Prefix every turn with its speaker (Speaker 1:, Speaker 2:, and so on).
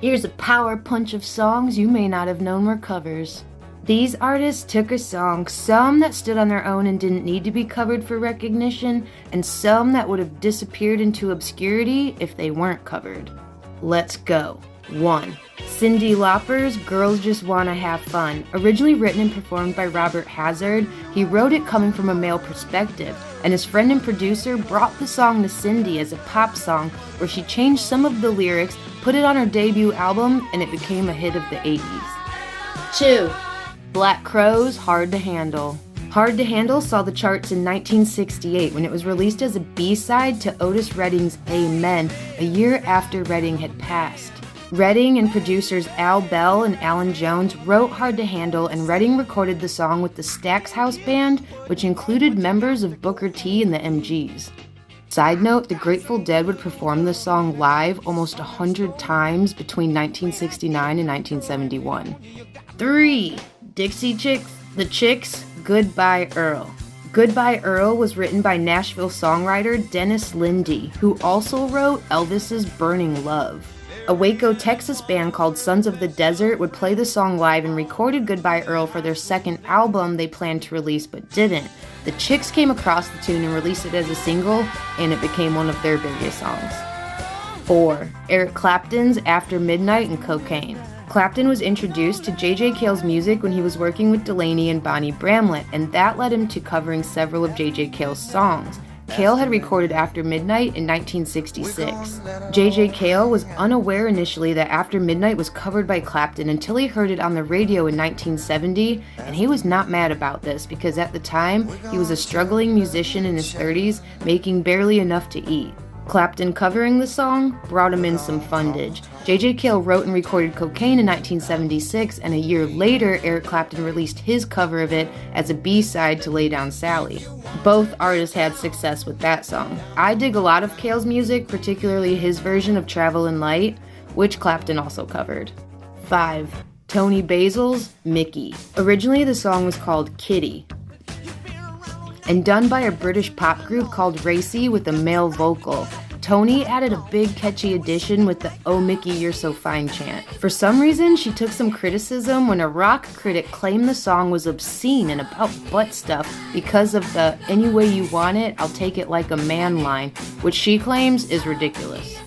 Speaker 1: Here's a power punch of songs you may not have known were covers. These artists took a song, some that stood on their own and didn't need to be covered for recognition, and some that would have disappeared into obscurity if they weren't covered. Let's go. 1. Cyndi Lauper's Girls Just Wanna Have Fun. Originally written and performed by Robert Hazard, he wrote it coming from a male perspective, and his friend and producer brought the song to Cyndi as a pop song where she changed some of the lyrics, put it on her debut album, and it became a hit of the 80s. 2. Black Crowes' Hard to Handle. Hard to Handle saw the charts in 1968 when it was released as a B-side to Otis Redding's Amen, a year after Redding had passed. Redding and producers Al Bell and Alan Jones wrote Hard to Handle, and Redding recorded the song with the Stax House Band, which included members of Booker T and the MGs. Side note, the Grateful Dead would perform the song live almost 100 times between 1969 and 1971. 3. Dixie Chicks, The Chicks, Goodbye Earl. Goodbye Earl was written by Nashville songwriter Dennis Lindy, who also wrote Elvis's Burning Love. A Waco, Texas band called Sons of the Desert would play the song live and recorded Goodbye Earl for their second album they planned to release but didn't. The Chicks came across the tune and released it as a single, and it became one of their biggest songs. 4. Eric Clapton's After Midnight and Cocaine. Clapton was introduced to J.J. Cale's music when he was working with Delaney and Bonnie Bramlett, and that led him to covering several of J.J. Cale's songs. Cale had recorded After Midnight in 1966. J.J. Cale was unaware initially that After Midnight was covered by Clapton until he heard it on the radio in 1970, and he was not mad about this because at the time, he was a struggling musician in his 30s, making barely enough to eat. Clapton covering the song brought him in some fundage. J.J. Cale wrote and recorded Cocaine in 1976, and a year later, Eric Clapton released his cover of it as a B-side to Lay Down Sally. Both artists had success with that song. I dig a lot of Cale's music, particularly his version of Travelin' Light, which Clapton also covered. 5. Tony Basil's Mickey. Originally, the song was called Kitty, and done by a British pop group called Racy with a male vocal. Tony added a big catchy addition with the "Oh Mickey, you're so fine" chant. For some reason, she took some criticism when a rock critic claimed the song was obscene and about butt stuff because of the "any way you want it, I'll take it like a man" line, which she claims is ridiculous.